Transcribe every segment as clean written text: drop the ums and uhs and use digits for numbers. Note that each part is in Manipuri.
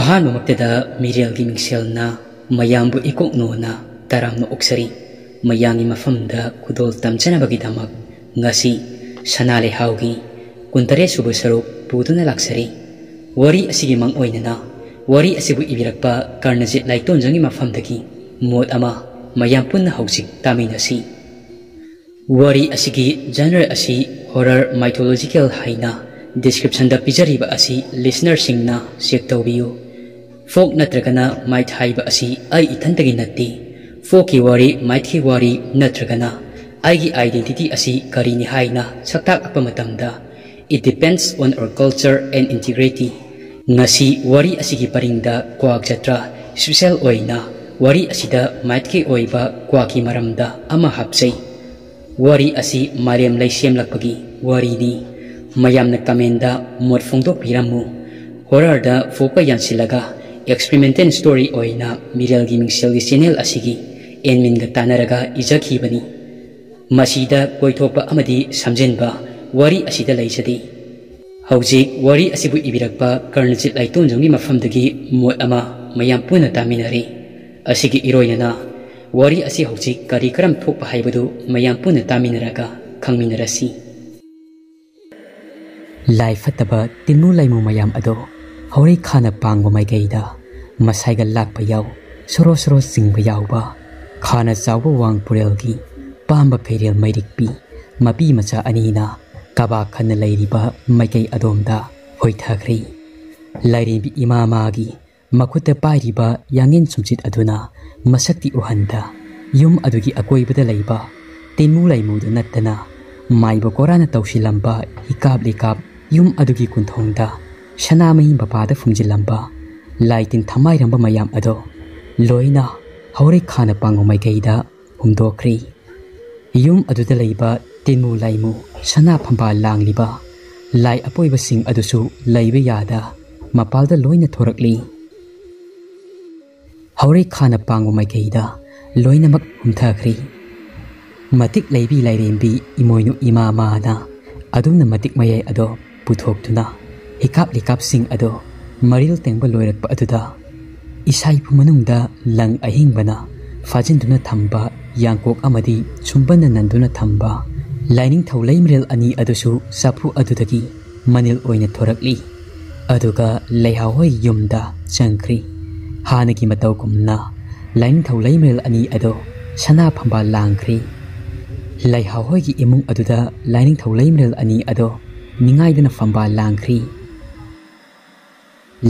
अहानमक्तदा मिरेलगी मिंगसेलना मयामबु इकोकनोना तरामनो ओक्सरी मयांगी मफमदा खुदोल तमचनबगिदमक ngasi sanale haugi kuntare subu saruk puduna laksari wari asigi mang oinana wari asibu ibirakpa karnajit laitonjangi mafamdagi mod ama mayam punna hausik taminasi wari asigi genre asi horror mythological haina description da pijariba asi listener singna check tawbiyo folk natragana might haiba asi ai ithantagi natti folk ki wari might ki wari natragana aigi identity asi karini haina saktak apamatamda it depends on our culture and integrity ngasi wari asigi paringda kwak jatra special oina wari asida might ki oiba kwaki maramda ama hapsei wari asi marem laisem lakpagi wari ni mayamna kamenda mod phongdok piramu horror da foka yansilaga experimental story oina miral gaming cell channel asigi enmin ga tanaraga ijakhibani masida koithopa amadi samjenba wari asida laisadi hauji wari asibu ibirakpa karnajit laiton jongi mafamdagi mod ama mayam puna taminari asigi iroyana wari asi hauji kari karam thokpa haibadu mayam puna taminaraga khangminarasi life ataba tinu laimu mayam ado hori khana pangba maigaida masaiga lakpa yaw soro soro singba yawba khana chawa wang purelgi pamba ferel mairikpi mapi macha anina kaba khana lairiba maikai adomda hoithakri lairibi imamagi makuta pairiba yangin sumchit aduna masakti uhanda yum adugi akoibada laiba tinu laimu nattana maiba korana tawsilamba hikab likab yum adugi kunthongda shanamai bapada fumjilamba laitin thamairamba mayam ado loina hore khana pango maigaida humdokri yum aduda laiba tinu laimu sana phamba langliba lai apoiba sing adusu laiba yada mapalda loina thorakli hore khana pango maigaida loina mak humthakri matik laibi lairembi imoinu imamana adumna matik mayai ado puthokduna hikap likap sing ado maril tengba loirakpa aduda isai pumanungda lang ahingbana fajinduna thamba yangkok amadi chumbana nanduna thamba lining thaulai mrel ani adusu sapu adudagi manil oina thorakli aduga leihawoi yumda changkri hanagi matau kumna lining thaulai mrel ani ado sana phamba langkri leihawoi gi imung aduda lining thaulai mrel ani ado ningaidana phamba langkri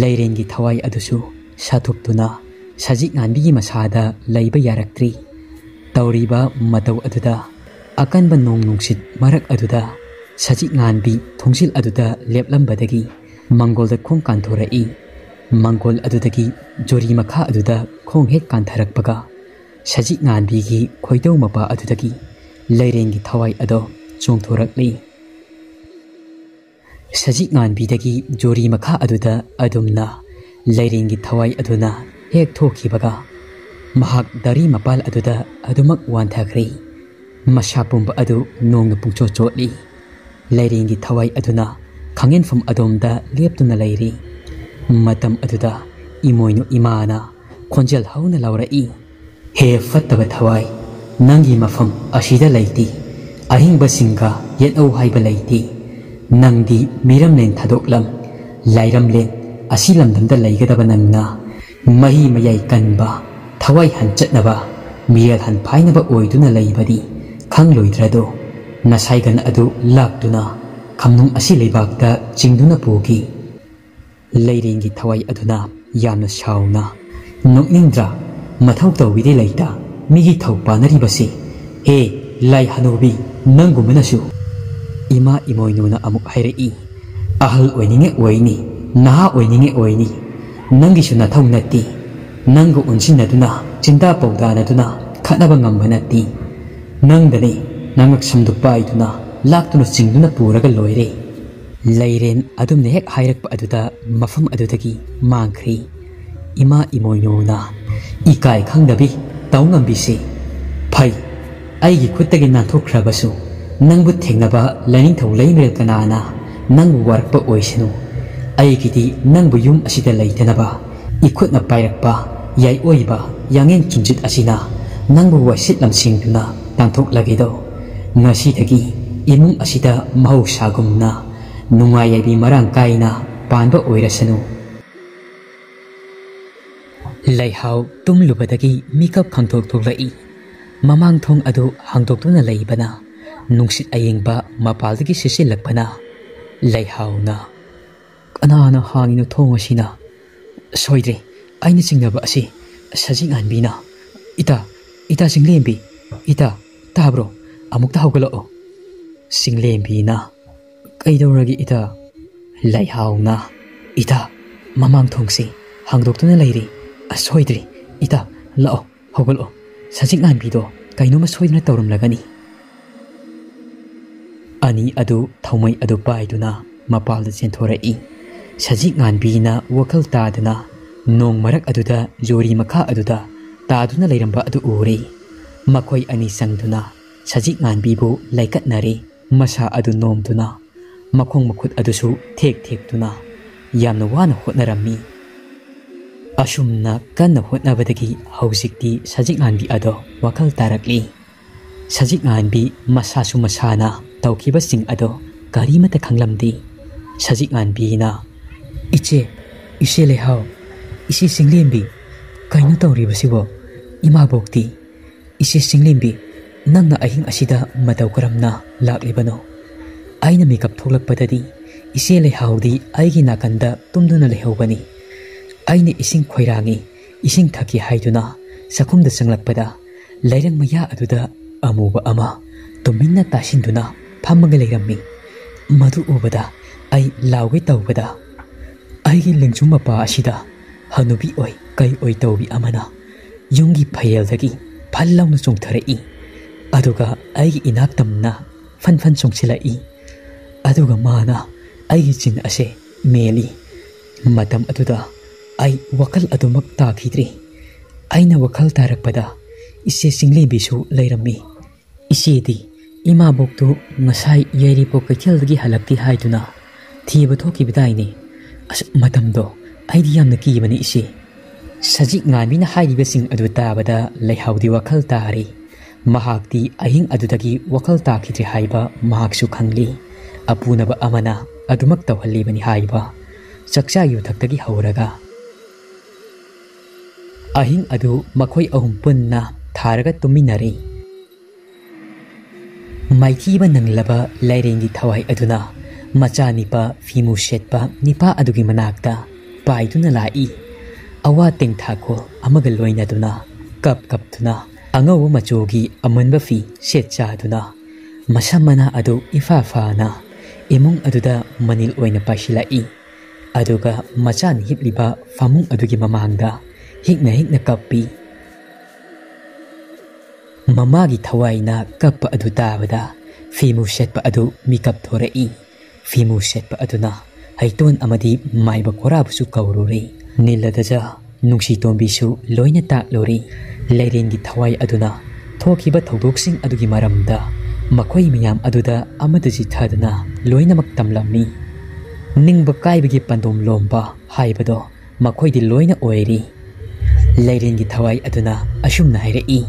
leirengi thawai adusu sathuptuna sajik nganbi masada leiba yaraktri tawriba matau aduda akanba nong nungsit marak aduda sajik nganbi thongsil aduda leplambadagi mangolda khong kantorai mangol adudagi jori makha aduda khong het kantharakpaga sajik nganbi gi khoidau mapa adudagi leirengi thawai ado chongthorakli sajik nganbidagi jori makha aduda adumna leirengi thawai aduna hek thokibaga mahak dari mapal aduda adumak wanthakri masapumba adu nongna pungcho chotli leirengi thawai aduna khangen fam adomda leptuna leiri matam aduda imoinu imana khonjal hauna laurai he fattaba thawai nangi mafam asida leiti ahingba singa yetau haiba leiti nangdi miram len thadoklam lairam len asilam damda leigadaba nangna mahi mayai kanba thawai hanchatnaba miral han phainaba oiduna leibadi khangloidrado nasaigan adu laktuna khamnung asi leibakta chingduna pugi leirengi thawai aduna yamna shauna nokningdra mathau tawide leita migi thaupanaribasi he lai hanobi nangumanasu ima imoinuna amuk hairei ahal oininge oini naha oininge oini nangisu nathau natti nangu unsinaduna chinta pawdanaduna khanaba ngamba natti nangdani nangak samdu paiduna laktuna chingduna puraga loire leiren adumne hek hairakpa aduda mafam adudagi mangkhri ima imoinuna ikai khangdabi taungambisi phai aigi khuttagi nanthokrabasu nangbu thengnaba laining thaulai mrel kanana nangbu warpa oisinu aigidi nangbu yum asida leitanaba इखुटना पाइरक्पा याई ओइबा यांगेन चुंजित असिना नंगबु वासित लमसिंगदुना तांथोक्लगेदो ngasi imung asida mahusagumna nungayabi marang kaina panba oirasanu laihau tumlubadagi mikap khangthok thoklai mamang thong adu hangdoktuna leibana nungsit ayengba mapaldagi sisilakpana laihauna anana hanginu thong asina soidre aina singnaba asi sajing anbina ita singlembi ita tabro amukta hawgalo singlembi na kaidoragi ita laihauna ita mamang thongsi hangdoktuna leiri asoidri ita lao hawgalo sajing anbido kainoma soidna tawrum lagani ani adu thomai adu paiduna mapalda chenthora sajing anbina wakal tadana nong marak aduda jori makha aduda taduna leiramba adu uri makoi ani sangduna sajik nganbibu laikat nari masa adu nomduna makong makut adusu thek tuna yamna wana hotnarami asumna kanna hotnabadagi hausikti sajik nganbi ado wakal tarakli sajik nganbi masasu masana tawkiba sing ado karimata khanglamdi sajik nganbi na iche lehau isi singlembi kaino tawribasibo ima bokti isi singlembi nangna ahing asida mataw karamna laklibano aina makeup tholakpadadi ise lehaudi aigi nakanda tumduna lehawbani aina ising khoirangi ising thaki haiduna sakhumda sanglakpada lairang maya aduda amuba ama tuminna tasinduna phammaga leirammi madu ubada ai lawge tawbada aigi lengchuma pa asida hanubi oi kai oi tawbi amana yungi phayeldagi phallawna chongtharai aduga aigi inaktamna fan songsilai aduga mana aigi chin ase meli matam aduda ai wakal adumak takhidri aina wakal tarakpada ise singlebisu leirammi isedi ima boktu ngasai yairi pokachelgi halakti haiduna thiba thoki bidaini as matamdo aidi yamna kibani ise sajik ngamina hairiba sing adu tabada leihaudi wakal tari mahakti ahing adudagi wakal takhidri haiba mahaksu khangli apunaba amana adumak tawhalibani haiba chakcha yuthakdagi hauraga ahing adu makhoi ahum punna tharaga tuminari maithiba nanglaba lairengi thawai aduna machanipa fimu shetpa nipa adugi manakta paiduna lai awa tengthako amaga loinaduna kap tuna angaw machogi amanba fi setcha duna masamana adu ifafana imung aduda manil oina pasilai aduga machan hipliba famung adugi mamangda hikna kappi mamagi thawaina kappa adu tabada fimu setpa adu mikap thorai fimu setpa aduna haiton amadi maiba korabusu kaururi niladaja nungsi tombisu loina taklori leirengi thawai aduna thokiba thaudoksing adugi maramda makhoi miyam aduda amadaji thadana loina mak tamlammi ningba kaibagi pandom lomba haibado makhoi di loina oiri leirengi thawai aduna asumna hairei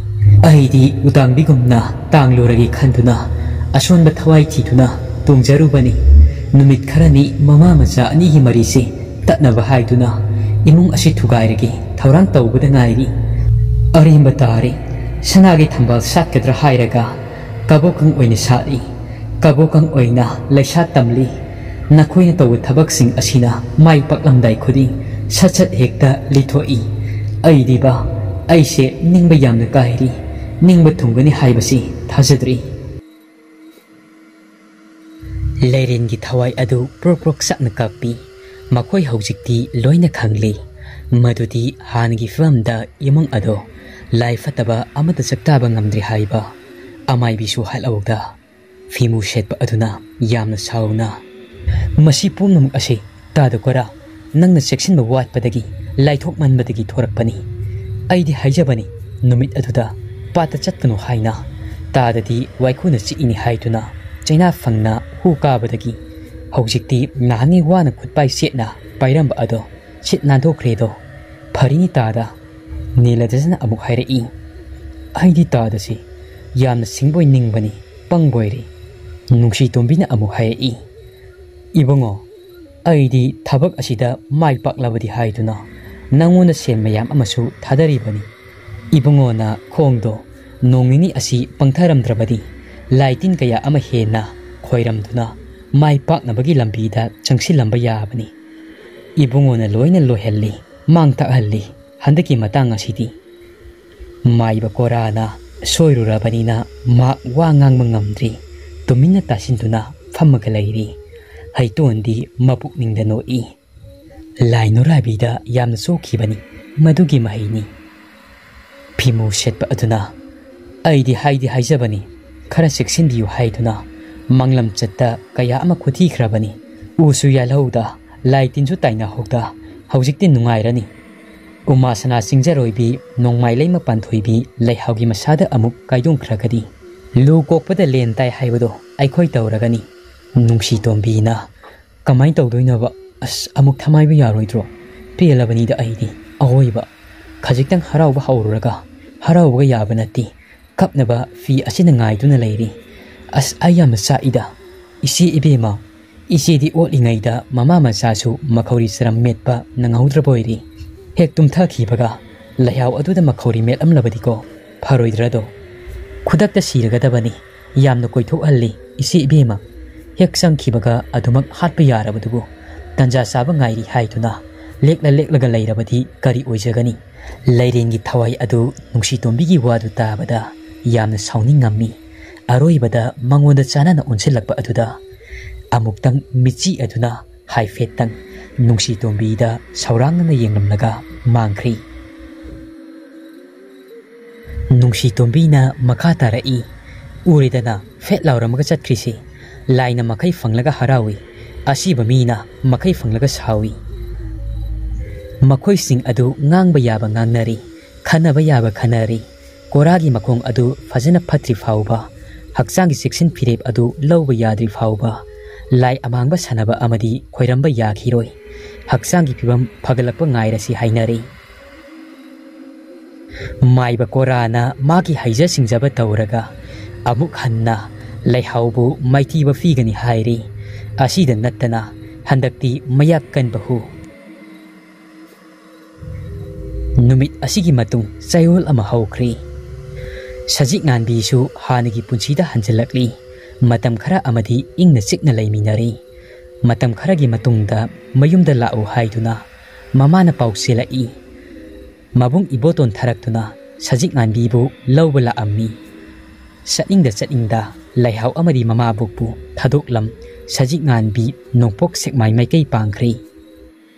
aidi utangbigumna tangloragi khanduna asonba thawai thiduna tungjarubani numit kharani mama macha ani hi marise tatnaba haiduna imung asi thugairagi thaurang tawbada ngairi arimba tare sanagi thambal satkadra hairaga kabokang oina sali kabokang oina laisa tamli nakhoina taw thabak sing asina mai paklamdai khudi sachat hekta lithoi aidiba aise ningba yamna kairi ningba thungani haibasi thajadri leirengi thawai adu prok sakna kapi makhoi haujikti loina khangli madudi hangi famda imung ado lai fataba amata saktaba ngamdri haiba amai bisu halawda fimu shetpa aduna yamna sauna masi pumnam ase tadakora nangna sectionba watpadagi laithok manbadagi thorakpani aidi haijabani numit aduda pata chatkanu haina tadadi waikuna chiini haituna chaina fangna hu kabadagi haujikti nani wana khutpai setna pairamba ado sit nandokredo ꯐꯔꯤꯅꯤ ꯇꯥꯗ ꯅꯤꯂꯗꯁꯅ ꯑꯃꯨꯛ ꯍꯥꯏꯔꯛꯏ ꯑꯩꯗꯤ ꯇꯥꯗꯁꯤ ꯌꯥꯝꯅ ꯁꯤꯡꯕꯣꯏ ꯅꯤꯡꯕꯅꯤ ꯄꯪꯕꯣꯏꯔꯤ ꯅꯨꯡꯁꯤ ꯇꯣꯝꯕꯤꯅ ꯑꯃꯨꯛ ꯍꯥꯏꯔꯛꯏ ꯏꯕꯨꯡꯉꯣ ꯑꯩꯗꯤ ꯊꯕꯛ ꯑꯁꯤꯗ ꯃꯥꯏ ꯄꯥꯛꯂꯕꯗꯤ ꯍꯥꯏꯗꯨꯅ ꯅꯪꯉꯣꯟꯗ ꯁꯦꯟ ꯃꯌꯥꯝ ꯑꯃꯁꯨ ꯊꯥꯗꯔꯤꯕꯅꯤ ꯏꯕꯨꯡꯉꯣꯅ ꯈꯣꯡꯗꯣ ꯅꯣꯡ ꯅꯤꯅꯤ ꯑꯁꯤ ꯄꯪꯊꯔꯝꯗ꯭ꯔꯕꯗꯤ ꯂꯥꯏꯇꯤꯟ ꯀꯌꯥ ꯑꯃ ꯍꯦꯟꯅ ꯈꯣꯏꯔꯝꯗꯨꯅ ꯃꯥꯏ ꯄꯥꯛꯅꯕꯒꯤ ꯂꯝꯕꯤꯗ ꯆꯪꯁꯤꯜꯂꯝꯕ ꯌꯥꯕꯅꯤ ꯏꯕꯨꯡꯉꯣꯅ ꯂꯣꯏꯅ ꯂꯣꯏꯍꯜꯂꯤ ꯃꯥꯡ ꯇꯥꯛꯍꯜꯂꯤ ꯍꯟꯗꯛꯀꯤ ꯃꯇꯥꯡ ꯑꯁꯤꯗꯤ ꯃꯥꯏꯕ ꯀꯣꯔꯥꯅ ꯁꯣꯏꯔꯨꯔꯕꯅꯤꯅ ꯃꯥ ꯋꯥ ꯉꯥꯡꯕ ꯉꯝꯗ꯭ꯔꯤ ꯇꯨꯃꯤꯟꯅ ꯇꯥꯁꯤꯟꯗꯨꯅ ꯐꯝꯃꯒ ꯂꯩꯔꯤ ꯍꯩꯇꯣꯟꯗꯤ ꯃꯄꯨꯛꯅꯤꯡꯗ ꯅꯣꯛꯏ ꯂꯥꯏ ꯅꯨꯔꯥꯕꯤꯗ ꯌꯥꯝꯅ ꯆꯣꯛꯈꯤꯕꯅꯤ ꯃꯗꯨꯒꯤ ꯃꯍꯩꯅꯤ ꯐꯤꯃꯨ ꯁꯦꯠꯄ ꯑꯗꯨꯅ ꯑꯩꯗꯤ ꯍꯥꯏꯖꯕꯅꯤ ꯈꯔ ꯆꯦꯛꯁꯤꯟꯕꯤꯌꯨ ꯍꯥꯏꯗꯨꯅ ꯃꯪꯂꯝꯆꯠꯇ ꯀꯌꯥ ꯑꯃ ꯈꯨꯊꯤꯈ꯭ꯔꯕꯅꯤ ꯎꯁꯨ ꯌꯥꯜꯍꯧꯗ ꯂꯥꯏ ꯇꯤꯟꯁꯨ ꯇꯥꯏꯅꯍꯧꯗ ꯍꯧꯖꯤꯛꯇꯤ ꯅꯨꯡꯉꯥꯏꯔꯅꯤ ꯎꯃꯥꯁꯅꯥ ꯆꯤꯡꯖꯔꯣꯏꯕꯤ ꯅꯣꯡꯃꯥꯏ ꯂꯩꯃ ꯄꯥꯟꯊꯣꯏꯕꯤ ꯂꯩꯍꯥꯎꯒꯤ ꯃꯁꯥꯗ ꯑꯃꯨꯛ ꯀꯥꯏꯗꯣꯡꯈ꯭ꯔꯒꯗꯤ ꯂꯨ ꯀꯣꯛꯄꯗ ꯂꯦꯟ ꯇꯥꯏ ꯍꯥꯏꯕꯗꯣ ꯑꯩꯈꯣꯏ ꯇꯧꯔꯒꯅꯤ ꯅꯨꯡꯁꯤ ꯇꯣꯝꯕꯤꯅ ꯀꯃꯥꯏꯅ ꯇꯧꯗꯣꯏꯅꯣꯕ ꯑꯁ ꯑꯃꯨꯛ ꯊꯃꯥꯏꯕ ꯌꯥꯔꯣꯏꯗ꯭ꯔꯣ ꯄꯦꯜꯂꯕꯅꯤꯗ ꯑꯩꯗꯤ ꯑꯍꯣꯏꯕ ꯈꯖꯤꯛꯇꯪ ꯍꯔꯥꯎꯕ ꯍꯧꯔꯨꯔꯒ ꯍꯔꯥꯎꯕꯒ ꯌꯥꯕ ꯅꯠꯇꯦ ꯀꯞꯅꯕ ꯐꯤ ꯑꯁꯤꯅ ꯉꯥꯏꯗꯨꯅ ꯂꯩꯔꯤ ꯑꯁ ꯑꯩ ꯌꯥꯝꯅ ꯆꯥꯛꯏꯗ ꯏꯆꯦ ꯏꯕꯦꯝꯃ ꯏꯆꯦꯗꯤ ꯑꯣꯠꯂꯤꯉꯩꯗ ꯃꯃꯥ ꯃꯆꯥꯁꯨ ꯃꯈꯧꯔꯤ ꯆꯔꯝ ꯃꯦꯠꯄ ꯅꯪꯍꯧꯗ꯭ꯔꯕ ꯑꯣꯏꯔꯤ ꯍꯦꯛ ꯇꯨꯝꯊꯈꯤꯕꯒ ꯂꯩꯍꯥꯎ ꯑꯗꯨꯗ ꯃꯈꯧꯔꯤ ꯃꯦꯠꯂꯝꯂꯕꯗꯤꯀꯣ ꯐꯔꯣꯏꯗ꯭ꯔꯗꯣ ꯈꯨꯗꯛꯇ ꯁꯤꯔꯒꯗꯕꯅꯤ ꯌꯥꯝꯅ ꯀꯣꯏꯊꯣꯛꯍꯜꯂꯤ ꯏꯆꯦ ꯏꯕꯦꯝꯃ ꯍꯦꯛ ꯆꯪꯈꯤꯕꯒ ꯑꯗꯨꯃꯛ ꯍꯥꯠꯄ ꯌꯥꯔꯕꯗꯨꯕꯨ ꯇꯟꯖꯥ ꯆꯥꯕ ꯉꯥꯏꯔꯤ ꯍꯥꯏꯗꯨꯅ ꯂꯦꯛꯂꯒ ꯂꯩꯔꯕꯗꯤ ꯀꯔꯤ ꯑꯣꯏꯖꯒꯅꯤ ꯂꯩꯔꯦꯟꯒꯤ ꯊꯋꯥꯏ ꯑꯗꯨ ꯅꯨꯡꯁꯤ ꯇꯣꯝꯕꯤꯒꯤ ꯋꯥꯗꯨ ꯇꯥꯕꯗ ꯌꯥꯝꯅ ꯁꯥꯎꯅꯤꯡꯉꯝꯃꯤ ꯑꯔꯣꯏꯕꯗ ꯃꯉꯣꯟꯗ ꯆꯥꯟꯅꯅ ꯑꯣꯟꯁꯤꯜꯂꯛꯄ ꯑꯗꯨꯗ ꯑꯃꯨꯛꯇꯪ ꯃꯤꯠꯆꯤ ꯑꯗꯨꯅ ꯍꯥꯏꯐꯦꯠꯇꯪ ꯅꯨꯡꯁꯤ ꯇꯣꯝꯕꯤꯗ ꯁꯧꯔꯥꯡꯅꯅ ꯌꯦꯡꯂꯝꯂꯒ ꯃꯥꯡꯈ꯭ꯔꯤ ꯅꯨꯡꯁꯤ ꯇꯣꯝꯕꯤꯅ ꯃꯈꯥ ꯇꯥꯔꯛꯏ ꯎꯔꯦꯗꯅ ꯐꯦꯠ ꯂꯥꯎꯔꯝꯃꯒ ꯆꯠꯈ꯭ꯔꯤꯁꯤ ꯂꯥꯏꯅ ꯃꯈꯩ ꯐꯪꯂꯒ ꯍꯔꯥꯎꯏ ꯑꯁꯤꯕ ꯃꯤꯅ ꯃꯈꯩ ꯐꯪꯂꯒ ꯁꯥꯎꯏ ꯃꯈꯣꯏꯁꯤꯡ ꯑꯗꯨ ꯉꯥꯡꯕ ꯌꯥꯕ ꯉꯥꯡꯅꯔꯤ ꯈꯟꯅꯕ ꯌꯥꯕ ꯈꯟꯅꯔꯤ ꯀꯣꯔꯥꯒꯤ ꯃꯈꯣꯡ ꯑꯗꯨ ꯐꯖꯅ ꯐꯠꯇ꯭ꯔꯤ ꯐꯥꯎꯕ ꯍꯛꯆꯥꯡꯒꯤ ꯆꯦꯛꯁꯤꯟ ꯐꯤꯔꯦꯞ ꯑꯗꯨ ꯂꯧꯕ ꯌꯥꯗ꯭ꯔꯤ ꯐꯥꯎꯕ ꯂꯥꯏ ꯑꯃꯥꯡꯕ ꯁꯥꯟꯅꯕ ꯑꯃꯗꯤ ꯈꯣꯏꯔꯝꯕ ꯌꯥꯈꯤꯔꯣꯏ ꯍꯛꯆꯥꯡꯒꯤ ꯐꯤꯕꯝ ꯐꯒꯠꯂꯛꯄ ꯉꯥꯏꯔꯁꯤ ꯍꯥꯏꯅꯔꯤ ꯃꯥꯏꯕ ꯀꯣꯔꯥꯅ ꯃꯥꯒꯤ ꯍꯩꯖ ꯁꯤꯡꯖꯕ ꯇꯧꯔꯒ ꯑꯃꯨꯛ ꯍꯟꯅ ꯂꯩꯍꯥꯎꯕꯨ ꯃꯥꯏꯊꯤꯕ ꯄꯤꯒꯅꯤ ꯍꯥꯏꯔꯤ ꯑꯁꯤꯗ ꯅꯠꯇꯅ ꯍꯟꯗꯛꯇꯤ ꯃꯌꯥꯛ ꯀꯟꯕꯍꯨ ꯅꯨꯃꯤꯠ ꯑꯁꯤꯒꯤ ꯃꯇꯨꯡ ꯆꯌꯣꯜ ꯑꯃ ꯍꯧꯈ꯭ꯔꯤ ꯁꯖꯤꯛ ꯉꯥꯟꯕꯤꯁꯨ ꯍꯥꯟꯅꯒꯤ ꯄꯨꯟꯁꯤꯗ ꯍꯟꯖꯤꯜꯂꯛꯂꯤ ꯃꯇꯝ ꯈꯔ ꯑꯃꯗꯤ ꯏꯪꯅ ꯆꯤꯛꯅ ꯂꯩꯃꯤꯟꯅꯔꯤ ꯃꯇꯝ ꯈꯔꯒꯤ ꯃꯇꯨꯡꯗ ꯃꯌꯨꯝꯗ ꯂꯥꯛꯎ ꯍꯥꯏꯗꯨꯅ ꯃꯃꯥꯅ ꯄꯥꯎ ꯆꯦꯜꯂꯛꯏ ꯃꯕꯨꯡ ꯏꯕꯣꯇꯣꯟ ꯊꯥꯔꯛꯇꯨꯅ ꯁꯖꯤꯛ ꯉꯥꯟꯕꯤꯕꯨ ꯂꯧꯕ ꯂꯥꯛꯑꯝꯃꯤ ꯆꯠꯅꯤꯡꯗ ꯂꯩꯍꯥꯎ ꯑꯃꯗꯤ ꯃꯃꯥꯕꯣꯛꯄꯨ ꯊꯥꯗꯣꯛꯂꯝ ꯁꯖꯤꯛ ꯉꯥꯟꯕꯤ ꯅꯣꯡꯄꯣꯛ ꯁꯦꯛꯃꯥꯏ ꯃꯥꯏꯀꯩ ꯄꯥꯡꯈ꯭ꯔꯤ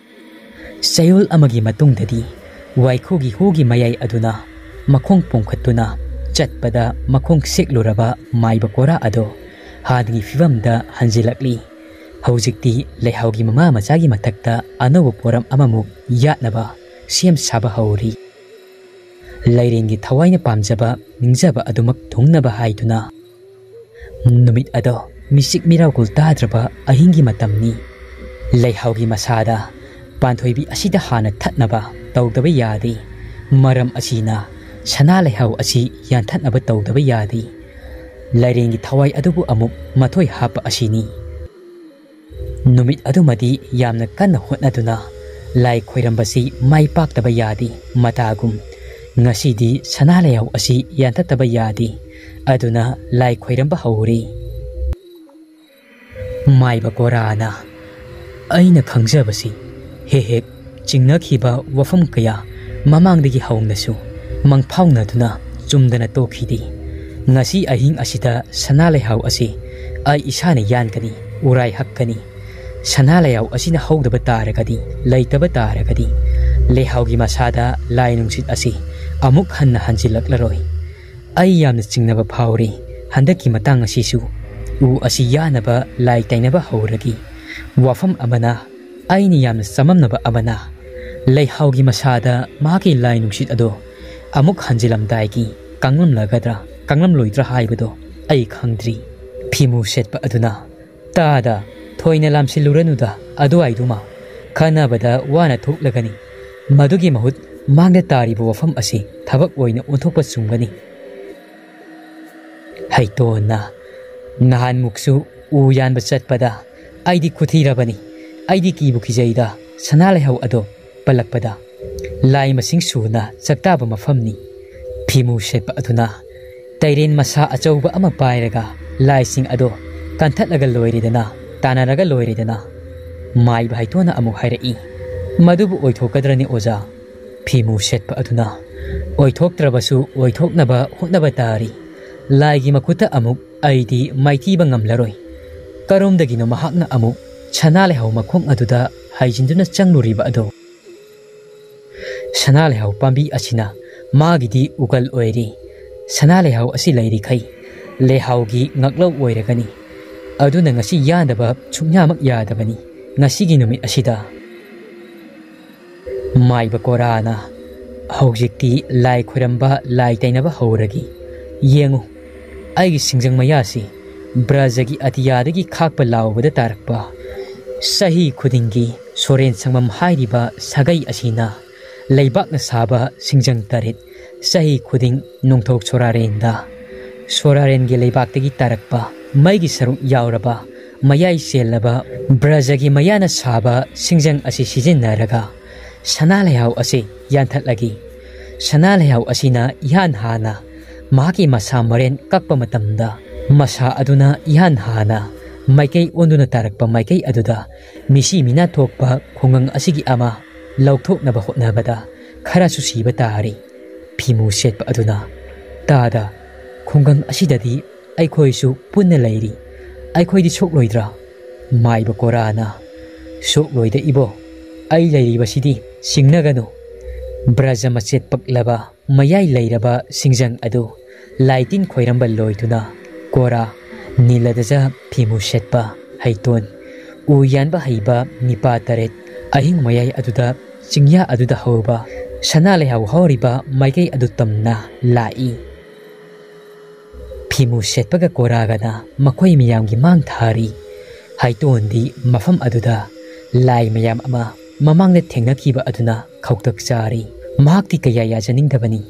ꯆꯌꯣꯜ ꯑꯃꯒꯤ ꯃꯇꯨꯡꯗꯗꯤ ꯋꯥꯏꯈꯨꯒꯤ ꯍꯨꯒꯤ ꯃꯌꯥꯏ ꯑꯗꯨꯅ ꯃꯈꯣꯡ ꯄꯣꯡꯈꯠꯇꯨꯅ ꯆꯠꯄꯗ ꯃꯈꯣꯡ ꯁꯦꯛꯂꯨꯔꯕ ꯃꯥꯏꯕ ꯀꯣꯔꯥ ꯑꯗꯣ ꯍꯥꯟꯅꯒꯤ ꯐꯤꯕꯝꯗ ꯍꯟꯖꯤꯜꯂꯛꯂꯤ ꯍꯧꯖꯤꯛꯇꯤ ꯂꯩꯍꯥꯎꯒꯤ ꯃꯃꯥ ꯃꯆꯥꯒꯤ ꯃꯊꯛꯇ ꯑꯅꯧꯕ ꯄꯣꯔꯝ ꯑꯃꯃꯨꯛ ꯌꯥꯠꯅꯕ ꯁꯦꯝ ꯁꯥꯕ ꯍꯧꯔꯤ ꯂꯩꯔꯦꯟꯒꯤ ꯊꯋꯥꯏꯅ ꯄꯥꯝꯖꯕ ꯅꯤꯡꯖꯕ ꯑꯗꯨꯃꯛ ꯊꯨꯡꯅꯕ ꯍꯥꯏꯗꯨꯅ ꯅꯨꯃꯤꯠ ꯑꯗꯣ ꯃꯤꯆꯤꯛ ꯃꯤꯔꯥꯎꯒꯨꯜ ꯇꯥꯗ꯭ꯔꯕ ꯑꯍꯤꯡꯒꯤ ꯃꯇꯝꯅꯤ ꯂꯩꯍꯥꯎꯒꯤ ꯃꯁꯥꯗ ꯄꯥꯟꯊꯣꯏꯕꯤ ꯑꯁꯤꯗ ꯍꯥꯟꯅ ꯊꯠꯅꯕ ꯇꯧꯗꯕ ꯌꯥꯗꯦ ꯃꯔꯝ ꯑꯁꯤꯅ ꯁꯅꯥ ꯂꯩꯍꯥꯎ ꯑꯁꯤ ꯌꯥꯟꯊꯠꯅꯕ ꯇꯧꯗꯕ ꯌꯥꯗꯦ ꯂꯩꯔꯦꯟꯒꯤ ꯊꯋꯥꯏ ꯑꯗꯨꯕꯨ ꯑꯃꯨꯛ ꯃꯊꯣꯏ ꯍꯥꯞꯄ ꯑꯁꯤꯅꯤ ꯅꯨꯃꯤꯠ ꯑꯗꯨꯃꯗꯤ ꯌꯥꯝꯅ ꯀꯟꯅ ꯍꯣꯠꯅꯗꯨꯅ ꯂꯥꯏ ꯈꯣꯏꯔꯝꯕꯁꯤ ꯃꯥꯏ ꯄꯥꯛꯇꯕ ꯌꯥꯗꯦ ꯃꯇꯥꯒꯨꯝ ꯉꯁꯤꯗꯤ ꯁꯅꯥ ꯂꯩꯍꯥꯎ ꯑꯁꯤ ꯌꯥꯟꯊꯠꯇꯕ ꯌꯥꯗꯦ ꯑꯗꯨꯅ ꯂꯥꯏ ꯈꯣꯏꯔꯝꯕ ꯍꯧꯔꯤ ꯃꯥꯏꯕ ꯀꯣꯔꯥꯅ ꯑꯩꯅ ꯈꯪꯖꯕꯁꯤ ꯍꯦꯛ ꯍꯦꯛ ꯆꯤꯡꯅꯈꯤꯕ ꯋꯥꯐꯝ ꯀꯌꯥ ꯃꯃꯥꯡꯗꯒꯤ ꯍꯧꯅꯁꯨ ꯃꯪꯐꯥꯎꯅꯗꯨꯅ ꯆꯨꯝꯗꯅ ꯇꯣꯛꯈꯤꯗꯦ ngasi ahing asita sanalay haw asi ay isana yankani uray hakkani sanalay haw asina hawdaba taragadi laytaba taragadi lehawgi masada lainungsit asi amuk hanna hanjilaklaroi ay yamna chingnaba phawri handaki matang asisu u asi yanaba lai tainaba hawragi wafam amana ayni yamna samamnaba amana lehawgi masada maki lainungsit ado amuk hanjilamdaigi kanglam lagadra kanglam loidra haibado ay khangdri phimu setpa aduna tada thoina lamsilurenuda adu aiduma khanabada wana thuklagani ꯃꯗꯨꯒꯤ ꯃꯍꯨꯠ ꯃꯥꯡꯗ ꯇꯥꯔꯤꯕ ꯋꯥꯐꯝ ꯑꯁꯤ ꯊꯕꯛ ꯑꯣꯏꯅ ꯑꯣꯟꯊꯣꯛꯄ ꯆꯨꯝꯒꯅꯤ꯫ ꯍꯩꯇꯣꯟꯅ ꯅꯍꯥꯟꯃꯨꯛꯁꯨ ꯎ ꯌꯥꯟꯕ ꯆꯠꯄꯗ ꯑꯩꯗꯤ ꯈꯨꯊꯤꯔꯕꯅꯤ, ꯑꯩꯗꯤ ꯀꯤꯕꯨ ꯀꯤꯖꯩꯗ ꯁꯅꯥ ꯂꯩꯍꯧ ꯑꯗꯣ ꯄꯜꯂꯛꯄꯗ꯫ ꯂꯥꯏ ꯃꯁꯤꯡ ꯁꯨꯅ ꯆꯥꯛꯇꯥꯕ ꯃꯐꯝꯅꯤ꯫ ꯐꯤꯃꯨ ꯁꯦꯠꯄ ꯑꯗꯨꯅ ꯇꯩꯔꯦꯟ ꯃꯁꯥ ꯑꯆꯧꯕ ꯑꯃ ꯄꯥꯏꯔꯒ ꯂꯥꯏꯁꯤꯡ ꯑꯗꯣ ꯀꯟꯊꯠꯂꯒ ꯂꯣꯏꯔꯦꯗꯅ, ꯇꯥꯟꯅꯔꯒ ꯂꯣꯏꯔꯦꯗꯅ꯫ ꯃꯥꯏꯕ ꯍꯩꯇꯣꯟꯅ ꯑꯃꯨꯛ ꯍꯥꯏꯔꯛꯏ꯫ ꯃꯗꯨꯕꯨ ꯑꯣꯏꯊꯣꯛꯀꯗ꯭ꯔꯅꯤ ꯑꯣꯖꯥ? ꯐꯤꯃꯨ ꯁꯦꯠꯄ ꯑꯗꯨꯅ ꯑꯣꯏꯊꯣꯛꯇ꯭ꯔꯕꯁꯨ ꯑꯣꯏꯊꯣꯛꯅꯕ ꯍꯣꯠꯅꯕ ꯇꯥꯔꯤ꯫ ꯂꯥꯏꯒꯤ ꯃꯈꯨꯠꯇ ꯑꯃꯨꯛ ꯑꯩꯗꯤ ꯃꯥꯏꯊꯤꯕ ꯉꯝꯂꯔꯣꯏ꯫ ꯀꯔꯣꯝꯗꯒꯤꯅꯣ ꯃꯍꯥꯛꯅ ꯑꯃꯨꯛ ꯁꯅꯥ ꯂꯩꯍꯧ ꯃꯈꯣꯡ ꯑꯗꯨꯗ ꯍꯥꯏꯖꯤꯟꯗꯨꯅ ꯆꯪꯂꯨꯔꯤꯕ ꯑꯗꯣ? ꯁꯅꯥ ꯂꯩꯍꯧ ꯄꯥꯝꯕꯤ ꯑꯁꯤꯅ ꯃꯥꯒꯤꯗꯤ ꯎꯒꯜ ꯑꯣꯏꯔꯤ꯫ ꯁꯅꯥ ꯂꯩꯍꯧ ꯑꯁꯤ ꯂꯩꯔꯤꯈꯩ ꯂꯩꯍꯥꯎꯒꯤ ꯉꯛꯂꯧ ꯑꯣꯏꯔꯒꯅꯤ꯫ ꯑꯗꯨꯅ ꯉꯁꯤ ꯌꯥꯟꯗꯕ ꯁꯨꯡꯌꯥꯃꯛ ꯌꯥꯗꯕꯅꯤ ꯉꯁꯤꯒꯤ ꯅꯨꯃꯤꯠ ꯑꯁꯤꯗ꯫ ꯃꯥꯏꯕ ꯀꯣꯔꯥꯅ ꯍꯧꯖꯤꯛꯇꯤ ꯂꯥꯏ ꯈꯣꯏꯔꯝꯕ ꯂꯥꯏ ꯇꯩꯅꯕ ꯍꯧꯔꯒꯤ꯫ ꯌꯦꯡꯉꯨ ꯑꯩꯒꯤ ꯁꯤꯡꯖꯪ ꯃꯌꯥꯁꯤ ꯕ꯭ꯔꯖꯒꯤ ꯑꯇꯤꯌꯥꯗꯒꯤ ꯈꯥꯛꯄ ꯂꯥꯎꯕꯗ ꯇꯥꯔꯛꯄ ꯆꯍꯤ ꯈꯨꯗꯤꯡꯒꯤ ꯁꯣꯔꯦꯟ ꯁꯪꯕꯝ ꯍꯥꯏꯔꯤꯕ ꯁꯥꯒꯩ ꯑꯁꯤꯅ ꯂꯩꯕꯥꯛꯅ ꯁꯥꯕ ꯁꯤꯡꯖꯪ ꯇꯔꯦꯠ ꯆꯍꯤ ꯈꯨꯗꯤꯡ ꯅꯣꯡꯊꯣꯛ ꯁꯣꯔꯥꯔꯦꯟꯗ ꯁꯣꯔꯥꯔꯦꯟꯒꯤ ꯂꯩꯕꯥꯛꯇꯒꯤ ꯇꯥꯔꯛꯄ ꯃꯩꯒꯤ ꯁꯔꯨꯛ ꯌꯥꯎꯔꯕ ꯃꯌꯥꯏ ꯆꯦꯜꯂꯕ ꯕ꯭ꯔꯖꯒꯤ ꯃꯌꯥꯅ ꯁꯥꯕ ꯁꯤꯡꯖꯪ ꯑꯁꯤ ꯁꯤꯖꯤꯟꯅꯔꯒ ꯁꯅꯥ ꯂꯩꯍꯧ ꯑꯁꯤ ꯌꯥꯟꯊꯠꯂꯒꯤ꯫ ꯁꯅꯥ ꯂꯩꯍꯧ ꯑꯁꯤꯅ ꯏꯍꯥꯟ ꯍꯥꯟꯅ ꯃꯍꯥꯛꯀꯤ ꯃꯁꯥ ꯃꯔꯦꯟ ꯀꯛꯄ ꯃꯇꯝꯗ ꯃꯁꯥ ꯑꯗꯨꯅ ꯏꯍꯥꯟ ꯍꯥꯟꯅ ꯃꯥꯏꯀꯩ ꯑꯣꯟꯗꯨꯅ ꯇꯥꯔꯛꯄ ꯃꯥꯏꯀꯩ ꯑꯗꯨꯗ ꯃꯤꯁꯤ ꯃꯤꯅꯥ ꯊꯣꯛꯄ ꯈꯨꯡꯒꯪ ꯑꯁꯤꯒꯤ ꯑꯃ ꯂꯧꯊꯣꯛꯅꯕ ꯍꯣꯠꯅꯕꯗ ꯈꯔꯁꯨ ꯁꯤꯕ ꯇꯥꯔꯤ꯫ ꯐꯤꯃꯨ ꯁꯦꯠꯄ ꯑꯗꯨꯅ ꯇꯥꯗ ꯈꯨꯡꯒꯪ ꯑꯁꯤꯗꯗꯤ ꯑꯩꯈꯣꯏꯁꯨ ꯄꯨꯟꯅ ꯂꯩꯔꯤ, ꯑꯩꯈꯣꯏꯗꯤ ꯁꯣꯛꯂꯣꯏꯗ꯭ꯔꯥ? ꯃꯥꯏꯕ ꯀꯣꯔꯥꯅ ꯁꯣꯛꯂꯣꯏꯗ ꯏꯕꯣ, ꯑꯩ ꯂꯩꯔꯤꯕꯁꯤꯗꯤ ꯁꯤꯡꯅꯒꯅꯨ꯫ ꯕ꯭ꯔꯖ ꯃꯆꯦꯠ ꯄꯛꯂꯕ ꯃꯌꯥꯏ ꯂꯩꯔꯕ ꯁꯤꯡꯖꯪ ꯑꯗꯨ ꯂꯥꯏꯇꯤꯟ ꯈꯣꯏꯔꯝꯕ ꯂꯣꯏꯗꯨꯅ ꯀꯣꯔꯥ, ꯅꯤꯂꯗꯖ, ꯐꯤꯃꯨ ꯁꯦꯠꯄ, ꯍꯩꯇꯣꯟ, ꯎ ꯌꯥꯟꯕ ꯍꯩꯕ ꯅꯤꯄꯥ ꯇꯔꯦꯠ ꯑꯍꯤꯡ ꯃꯌꯥꯏ ꯑꯗꯨꯗ ꯆꯤꯡꯌꯥ ꯑꯗꯨꯗ ꯍꯧꯕ ꯁꯅꯥ ꯂꯩꯍꯧ ꯍꯧꯔꯤꯕ ꯃꯥꯏꯀꯩ ꯑꯗꯨ ꯇꯝꯅ ꯂꯥꯛꯏ꯫ ꯐꯤꯃꯨ ꯁꯦꯠꯄꯒ ꯀꯣꯔꯥꯒꯅ ꯃꯈꯣꯏ ꯃꯌꯥꯝꯒꯤ ꯃꯥꯡ ꯊꯥꯔꯤ꯫ ꯍꯩꯇꯣꯟꯗꯤ ꯃꯐꯝ ꯑꯗꯨꯗ ꯂꯥꯏ ꯃꯌꯥꯝ ꯑꯃ ꯃꯃꯥꯡꯗ ꯊꯦꯡꯅꯈꯤꯕ ꯑꯗꯨꯅ ꯈꯧꯇꯛ ꯆꯥꯔꯤ꯫ ꯃꯍꯥꯛꯇꯤ ꯀꯌꯥ ꯌꯥꯖꯅꯤꯡꯗꯕꯅꯤ,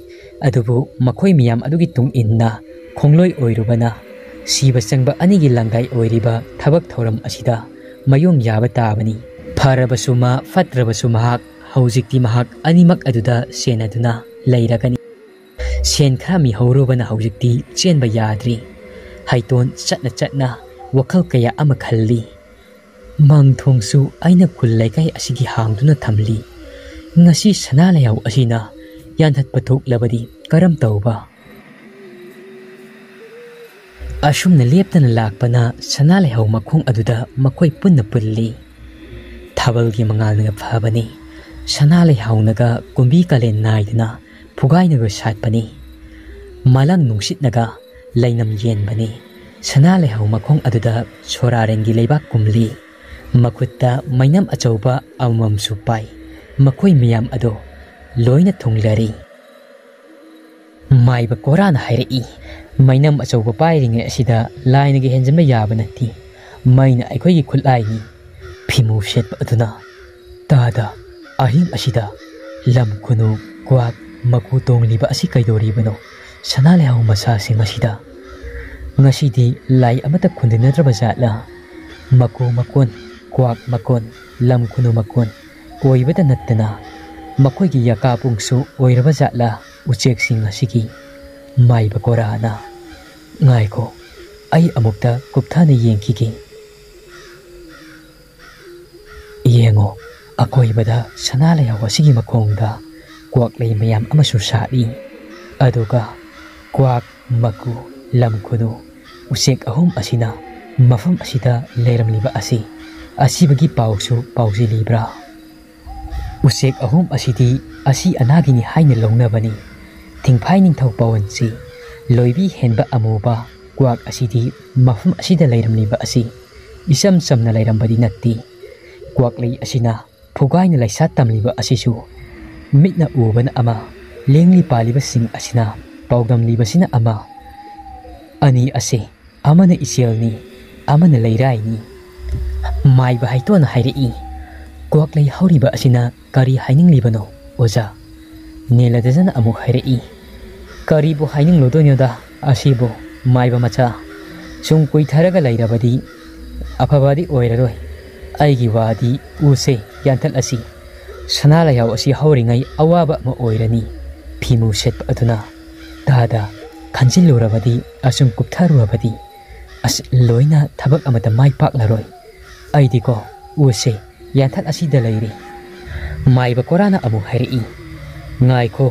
ꯑꯗꯨꯕꯨ ꯃꯈꯣꯏ ꯃꯌꯥꯝ ꯑꯗꯨꯒꯤ ꯇꯨꯡ ꯏꯟꯅ ꯈꯣꯡꯂꯣꯏ ꯑꯣꯏꯔꯨꯕꯅ ꯁꯤꯕ ꯆꯪꯕ ꯑꯅꯤꯒꯤ ꯂꯪꯒꯥꯏ ꯑꯣꯏꯔꯤꯕ ꯊꯕꯛ ꯊꯧꯔꯝ ꯑꯁꯤꯗ ꯃꯌꯣꯡ ꯌꯥꯕ ꯇꯥꯕꯅꯤ꯫ ꯐꯔꯕꯁꯨ ꯃꯥ, ꯐꯠꯇ꯭ꯔꯕꯁꯨ ꯃꯍꯥꯛ, ꯍꯧꯖꯤꯛꯇꯤ ꯃꯍꯥꯛ ꯑꯅꯤꯃꯛ ꯑꯗꯨꯗ ꯁꯦꯟꯅꯗꯨꯅ ꯂꯩꯔꯒꯅꯤ꯫ ꯁꯦꯟ ꯈꯔ ꯃꯤꯍꯧꯔꯨꯕꯅ ꯍꯧꯖꯤꯛꯇꯤ ꯆꯦꯟꯕ ꯌꯥꯗ꯭ꯔꯤ꯫ ꯍꯩꯇꯣꯟ ꯆꯠꯅ ꯆꯠꯅ ꯋꯥꯈꯜ ꯀꯌꯥ ꯑꯃ ꯈꯜꯂꯤ꯫ ꯃꯪꯊꯣꯡꯁꯨ ꯑꯩꯅ ꯈꯨꯜ ꯂꯩꯀꯥꯏ ꯑꯁꯤꯒꯤ ꯍꯥꯡꯗꯨꯅ ꯊꯝꯂꯤ꯫ ꯉꯁꯤ ꯁꯅꯥ ꯂꯩꯍꯧ ꯑꯁꯤꯅ ꯌꯥꯟꯊꯠꯄ ꯊꯣꯛꯂꯕꯗꯤ ꯀꯔꯝ ꯇꯧꯕ? ꯑꯁꯨꯝꯅ ꯂꯦꯞꯇꯅ ꯂꯥꯛꯄꯅ ꯁꯅꯥ ꯂꯩꯍꯧ ꯃꯈꯣꯡ ꯑꯗꯨꯗ ꯃꯈꯣꯏ ꯄꯨꯟꯅ ꯄꯨꯜꯂꯤ꯫ ꯊꯥꯕꯜꯒꯤ ꯃꯉꯥꯜꯅꯒ ꯐꯕꯅꯤ, ꯁꯅꯥ ꯂꯩꯍꯧꯅꯒ ꯀꯨꯝꯕꯤ ꯀꯥꯂꯦꯟ ꯅꯥꯏꯗꯅ ꯐꯨꯒꯥꯏꯅꯒ ꯁꯥꯠꯄꯅꯤ꯫ ꯃꯥꯂꯪ ꯅꯨꯡꯁꯤꯠꯅꯒ ꯂꯩꯅꯝ ꯌꯦꯟꯕꯅꯤ꯫ ꯁꯅꯥ ꯂꯩꯍꯧ ꯃꯈꯣꯡ ꯑꯗꯨꯗ ꯁꯣꯔꯥꯔꯦꯟꯒꯤ ꯂꯩꯕꯥꯛ ꯀꯨꯝꯂꯤ꯫ ꯃꯈꯨꯠꯇ ꯃꯩꯅꯝ ꯑꯆꯧꯕ ꯑꯃꯃꯝꯁꯨ ꯄꯥꯏ꯫ ꯃꯈꯣꯏ ꯃꯌꯥꯝ ꯑꯗꯣ ꯂꯣꯏꯅ ꯊꯨꯡꯂꯔꯤ꯫ ꯃꯥꯏꯕ ꯀꯣꯔꯥꯅ ꯍꯥꯏꯔꯛꯏ꯫ ꯃꯩꯅꯝ ꯑꯆꯧꯕ ꯄꯥꯏꯔꯤꯉꯩ ꯑꯁꯤꯗ ꯂꯥꯏꯅꯒ ꯍꯦꯟꯖꯟꯕ ꯌꯥꯕ ꯅꯠꯇꯦ, ꯃꯩꯅ ꯑꯩꯈꯣꯏꯒꯤ ꯈꯨꯠꯂꯥꯏꯅꯤ꯫ ꯐꯤꯃꯨ ꯁꯦꯠꯄ ꯑꯗꯨꯅ ꯇꯥꯗ ꯑꯍꯤꯡ ꯑꯁꯤꯗ ꯂꯝ ꯈꯨꯅꯨ, ꯀ꯭ꯋꯥꯛ, ꯃꯀꯨ ꯇꯣꯡꯂꯤꯕ ꯑꯁꯤ ꯀꯩꯗꯧꯔꯤꯕꯅꯣ ꯁꯅꯥ ꯂꯩꯍꯧ ꯃꯁꯥꯁꯤꯡ ꯑꯁꯤꯗ? ꯉꯁꯤꯗꯤ ꯂꯥꯏ ꯑꯃꯠꯇ ꯈꯨꯟꯗꯅꯗ꯭ꯔꯕ ꯖꯥꯠꯂꯥ? ꯃꯀꯨ ꯃꯀꯣꯟ, ꯀ꯭ꯋꯥꯛ ꯃꯀꯣꯟ, ꯂꯝ ꯈꯨꯅꯨ ꯃꯀꯣꯟ ꯑꯣꯏꯕꯇ ꯅꯠꯇꯅ ꯃꯈꯣꯏꯒꯤ ꯌꯥꯀꯥꯄꯨꯡꯁꯨ ꯑꯣꯏꯔꯕ ꯖꯥꯠꯂꯥ ꯎꯆꯦꯛꯁꯤꯡ ꯑꯁꯤꯒꯤ? ꯃꯥꯏꯕ ꯀꯣꯔꯥꯅ ꯉꯥꯏꯈꯣ, ꯑꯩ ꯑꯃꯨꯛꯇ ꯀꯨꯞꯊꯅ ꯌꯦꯡꯈꯤꯒꯦ꯫ ꯌꯦꯡꯉꯣ, ꯑꯀꯣꯏꯕꯗ ꯁꯅꯥ ꯂꯩꯍꯧ ꯑꯁꯤꯒꯤ ꯃꯈꯣꯡꯗ ꯀ꯭ꯋꯥꯛꯂꯩ ꯃꯌꯥꯝ ꯑꯃꯁꯨ ꯁꯥꯠꯂꯤ꯫ ꯑꯗꯨꯒ ꯀ꯭ꯋꯥꯛ, ꯃꯀꯨ, ꯂꯝ ꯈꯨꯅꯨ, ꯎꯆꯦꯛ ꯑꯍꯨꯝ ꯑꯁꯤꯅ ꯃꯐꯝ ꯑꯁꯤꯗ ꯂꯩꯔꯝꯂꯤꯕ ꯑꯁꯤ ꯑꯁꯤꯕꯒꯤ ꯄꯥꯎꯁꯨ ꯄꯥꯎꯖꯤꯜꯂꯤꯕ꯭ꯔꯥ? ꯎꯆꯦꯛ ꯑꯍꯨꯝ ꯑꯁꯤꯗꯤ ꯑꯁꯤ ꯑꯅꯥꯒꯤꯅꯤ ꯍꯥꯏꯅ ꯂꯧꯅꯕꯅꯤ꯫ ꯊꯤꯡꯐꯥꯏ ꯅꯤꯡꯊꯧ ꯄꯥꯋꯟꯁꯤ ꯂꯣꯏꯕꯤ ꯍꯦꯟꯕ ꯑꯃꯨꯕ ꯀ꯭ꯋꯥꯛ ꯑꯁꯤꯗꯤ ꯃꯐꯝ ꯑꯁꯤꯗ ꯂꯩꯔꯝꯂꯤꯕ ꯑꯁꯤ ꯏꯆꯝ ꯆꯝꯅ ꯂꯩꯔꯝꯕꯗꯤ ꯅꯠꯇꯦ꯫ ꯀ꯭ꯋꯥꯛꯂꯩ ꯑꯁꯤꯅ ꯐꯨꯒꯥꯏꯅ ꯂꯩꯁꯥ ꯇꯝꯂꯤꯕ ꯑꯁꯤꯁꯨ ꯃꯤꯠꯅ ꯎꯕꯅ ꯑꯃ, ꯂꯦꯡꯂꯤ ꯄꯥꯜꯂꯤꯕꯁꯤꯡ ꯑꯁꯤꯅ ꯄꯥꯎꯗꯝꯂꯤꯕꯁꯤꯅ ꯑꯃ꯫ ꯑꯅꯤ ꯑꯁꯤ ꯑꯃꯅ ꯏꯆꯦꯜꯅꯤ, ꯑꯃꯅ ꯂꯩꯔꯥꯏꯅꯤ꯫ ꯃꯥꯏꯕ ꯍꯩꯇꯣꯟꯅ ꯍꯥꯏꯔꯛꯏ꯫ ꯀ꯭ꯋꯥꯛꯂꯩ ꯍꯧꯔꯤꯕ ꯑꯁꯤꯅ ꯀꯔꯤ ꯍꯥꯏꯅꯤꯡꯂꯤꯕꯅꯣ? ओजा नीलदजन अमुक हैरई करीबो हाइनिंग लोदोन्योदा असिबो माइबा मचा सुम कुइथरगा लैरबदी अफबादी ओइररोय आइगी वादी उसे यान्थल असि सना लयाव असि हौरिङै अवाबा म ओइरनी फिमु सेट अदुना दादा खन्जिल्लुरबदी असुम कुप्थारुरबदी अस लोइना थबक अमता माइ पाक्लरोय आइदिको उसे यान्थल असिदा लैरि माइबा कोराना अमु हैरई ngaiko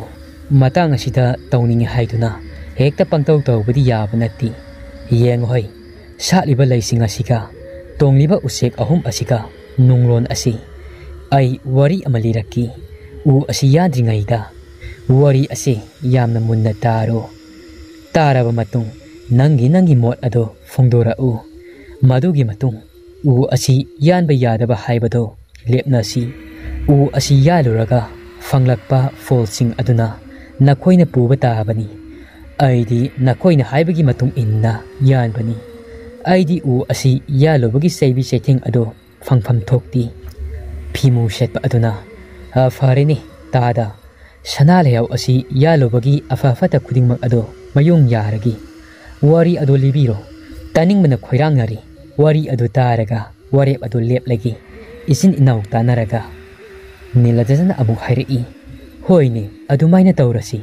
matang asida tawning haiduna hekta pangtaw tawbudi yaba natti yeng hoi satliba laising asiga tongliba usek ahum asiga nunglon asi ai wari amaliraki u asi yadringaida wari asi yamna munna taro taraba matung nangi mot ado phongdora u madugi matung u asi yanba yadaba haibado lepna si u asi yaluraga fanglakpa folsing aduna nakoina puba tabani aidi nakoina haibagi matung inna yanbani aidi u asi yalobagi seibi sething ado fangpham thokti phimu shetpa aduna ha fareni tada sanalayaw asi yalobagi afafata khudingmak ado mayung yaragi wari ado libiro taning mana khoirang nari wari ado taraga warep ado leplagi isin inaw tanaraga नीलदजन अमुक हैरई होइने अदुमाइना तौरसी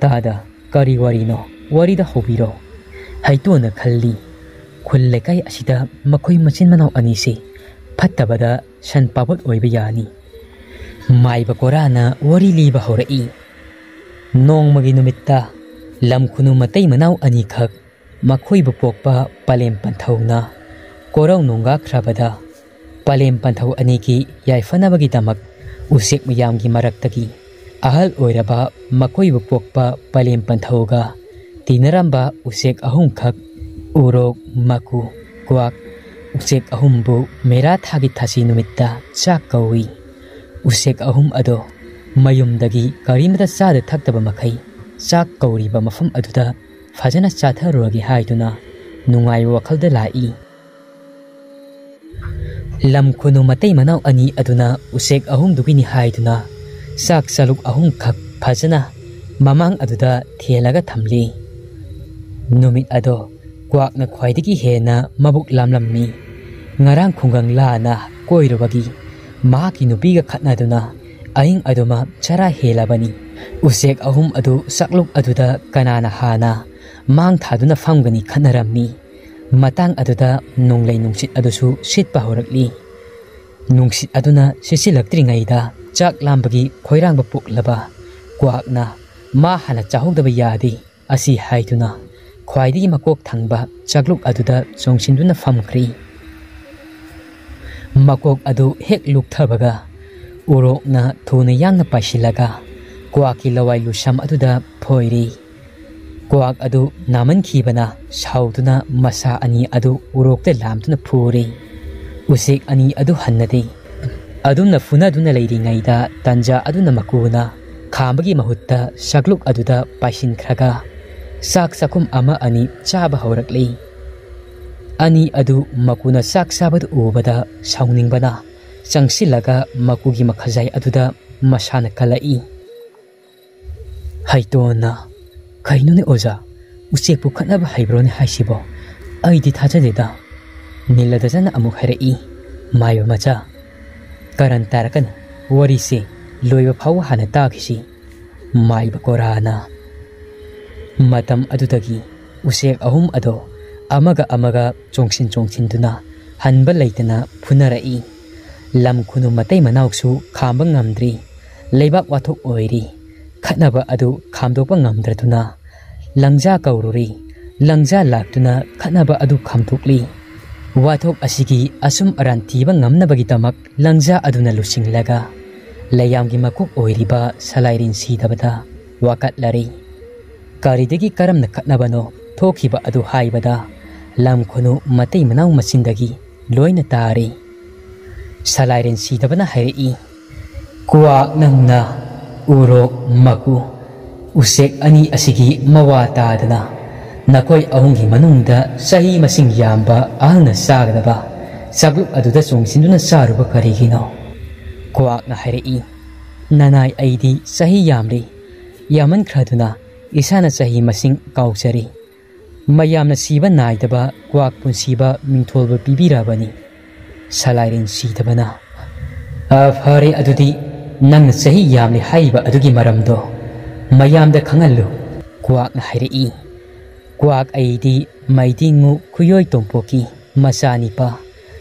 तादा करी वारीनो वारीदा होबिरो हाइतोना खल्ली खुल लेकाई असिदा मखोई मचिन मनाव अनिसे फत्तबदा सन पाबत ओइबा यानी माइबा कोराना वारी लीबा हौरई नोंमगी नुमित्ता लम खुनु मतै मनाव अनी खक मखोइबा पोकपा पलेम पंथौना कोराव नोंगा ख्रबदा पलेम पंथौ अनीकी याइफनबगी दमक उसेक मयामगी मरक्तगी अहल ओइरबा मकोइबु पोकपा पलेम पंथौगा तीनरंबा उसेक अहुम खक उरोक मकु क्वाक उसेक अहुमबु मेरा थागी थासी नुमित्ता चाक कौई उसेक अहुम अदो मयुमदगी करीमदा चाद थक्तबा मखै चाक कौरीबा मफम अदुदा फजना चाथरुगी हाइदुना नुंगाइ वखलदा लाई लम खुनु मतै मनाव अनि अदुना उसेक अहुम दुगिनी हाइदुना साक सलुक अहुम खक फजना ममांग अदुदा थेलगा थमली नुमित अदो क्वाकना ख्वाइदगी हेना मबुक लामलम्मी ngarang khungang la na koirobagi ma ki nupiga khatnaduna aing aduma chara helabani usek ahum adu sakluk aduda kanana hana mang thaduna famgani khanarami matang aduda nonglei nungsit adusu sitpa horakli nungsit aduna sisilaktringaida chak lambagi khoirang ba puklaba kwakna ma hana chahogdaba yadi asi haiduna khwaidi makok thangba chakluk aduda chongsinduna famkhri makok adu hek luk thabaga urok na thuna yang na paisilaga kwaki lawai lusam aduda phoiri kwak adu naman khibana sauduna masa ani adu urok te lamtuna phuri usik ani adu hannadi aduna funa duna leiri ngaida tanja aduna makuna khambagi mahutta sakluk aduda paisin khraga sak sakum ama ani chaba horakli ani adu makuna sak sabad ubada saunningbana changsilaga makugi makhajai aduda masana kalai haitona kainune oja usekpu khanaba haibrone haisibo aidi thajadeda niladajana amuk harai mayo macha karan tarakan warise loiba phaw hana takisi maiba korana matam adudagi usek ahum ado amaga amaga chongsin duna hanba leitana phunarai lam khunu matai manauksu khamba ngamdri leibak wathok oiri khatnaba adu khamdokpa ngamdratuna langja kaururi langja laktuna khatnaba adu khamthokli wathok asigi asum arantiba ngamnabagi tamak langja aduna lusinglaga layamgi makuk oiriba salairin sidabada wakat lari karidagi karamna khatnabano thokiba adu haibada lam khunu matai manaw masindagi loina tari salairen sidabana hairi kuwa nangna urok maku usek ani asigi mawata dana nakoi ahungi manungda sahi masing yamba ahna sagadaba sagluk aduda chongsinduna saruba karigino kuwa na hairi nanai aidi sahi yamri yaman khraduna isana sahi masing kausari mayamna siba naidaba kwak punsiba mingtholba pibirabani salairen sidabana afari adudi nang sahi yamni haiba adugi maramdo mayamda khangallu kwak na hairei kwak aidi maidingu khuyoi tompoki masani pa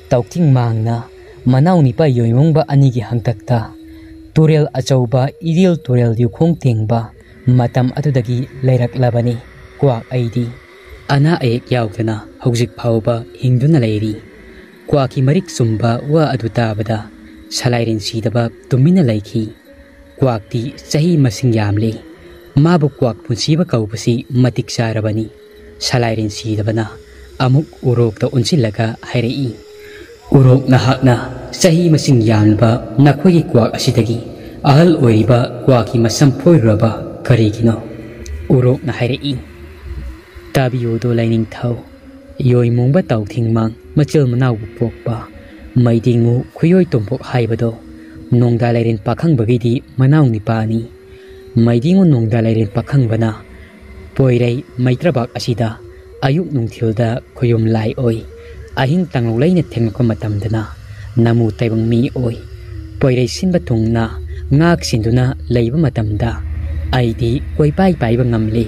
tauking mangna manauni pa yoimongba anigi hangtakta turel achauba idil turel yukhong tengba matam adudagi leirak labani kwak aidi ana ek yaukana hojik phauba hingduna leiri kwaki marik sumba wa adutabada salairen sidaba tumina laiki kwakti sahi masing yamle mabu kwak punsiba kaubasi matik sarabani salairen sidabana amuk urok ta unsilaga hairei urok nahakna sahi masing yamba nakhoi kwak asidagi ahal oiriba kwaki masam phoiraba karigino urok na hairei tabiyo do laining thau yoi mongba tau thingmang machel manau pokpa maidingu khuyoi tompok haibado nongda lairen pakhang bagidi manau nipani maidingu nongda lairen pakhang bana poirei maitrabak asida ayuk nungthilda khoyom lai oi ahing tanglo laina thengko matamdana namu taibang mi oi poirei sinba thungna ngak sinduna leiba matamda aidi koipai paiba ngamle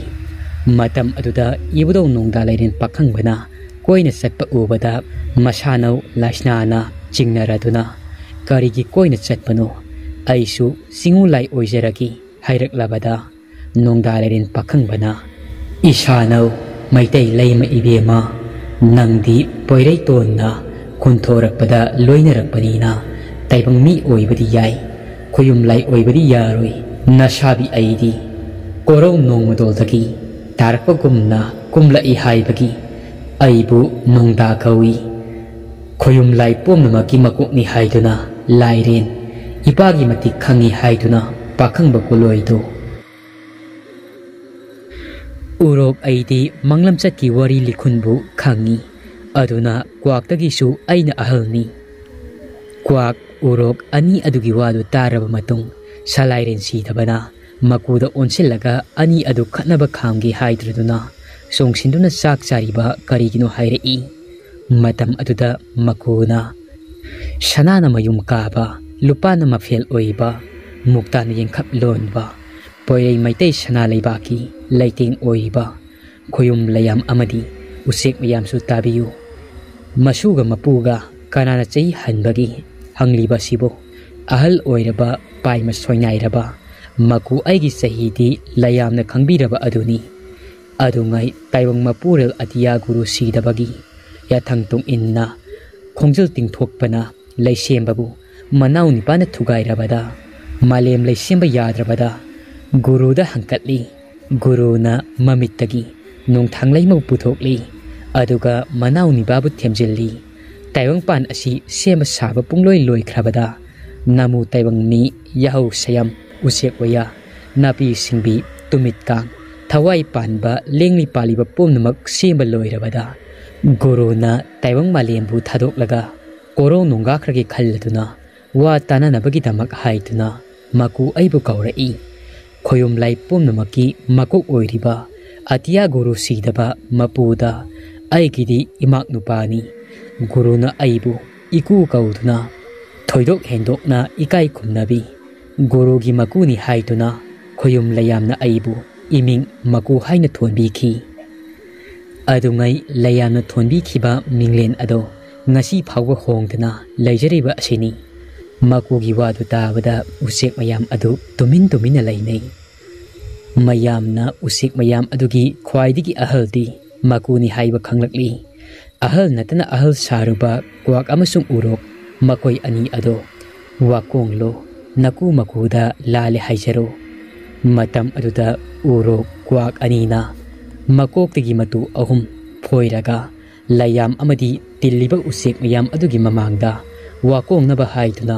matam aduda ibudo nongda lairen pakhang bana koina satpa ubada masanau lasnana chingnaraduna karigi koina chatpano aisu singu lai oijaragi hairak labada nongda lairen pakhang bana isanau maitai leima ibema nangdi poirei tonna kuntorakpada loinarakpanina taibang mi oibadi yai khoyum lai oibadi yaroi nasabi aidi korong nongmadoltaki tarakpa gumna kumla I haibagi aibu nongda kawi khoyum lai pomnamaki makokni haiduna lairen ipagi matik khangi haiduna pakhangba kuloido urok aidi manglam chatki wari likhunbu khangi aduna kwak tagisu aina ahalni kwak urok ani adugi wadu taraba matung salairen sidabana makuda onsilaga ani adu khatnaba khamgi haidraduna songsinduna sak chariba karigino hairei matam aduda makuna sanana mayum kaba lupana mafel oiba muktana yengkhap lonba poirei maitai sana leibaki leiting oiba khoyum layam amadi usek mayam su tabiyu masuga mapuga kanana chei hanbagi hangliba sibo ahal oiraba paima soinairaba maku aigi sahidi layamna khangbiraba aduni adungai taibang mapurel atiya guru sidabagi yathangtung inna khongjil tingthokpana leisembabu manau nipana thugairabada malem leisemba yadrabada guruda hangkatli guruna mamittagi nongthanglaimu puthokli aduga manau nibabu themjilli taibang pan asi sema saba pungloi loikhrabada namu taibang mi yahau sayam usek waya napi singbi tumitkang thawai panba lengli paliba pomnamak semba loirabada guruna taibang malembu thadoklaga korong nongga khragi khalladuna wa tananabagi damak haiduna maku aibu kaurei khoyum lai pomnamaki makok oiriba atiya guru sidaba mapuda aigidi imak nupani guruna aibu iku kauduna thoidok hendokna ikai khumnabi gurugi makuni haiduna khoyum layamna aibu iming maku haina thonbiki adungai layamna thonbikhiba minglen ado ngasi phawwa hongdana leijariba asini makugi wadu tabada usek mayam adu tumina lainai mayamna usek mayam adugi khwaidigi ahaldi makuni haiba khanglakli ahal natana ahal saruba kwak amasung urok makoi ani ado wakonglo naku makuda lale haijaro matam aduda urok kwak anina makok tigi matu ahum phoiraga layam amadi tilliba usek mayam adugi mamangda wakong naba haiduna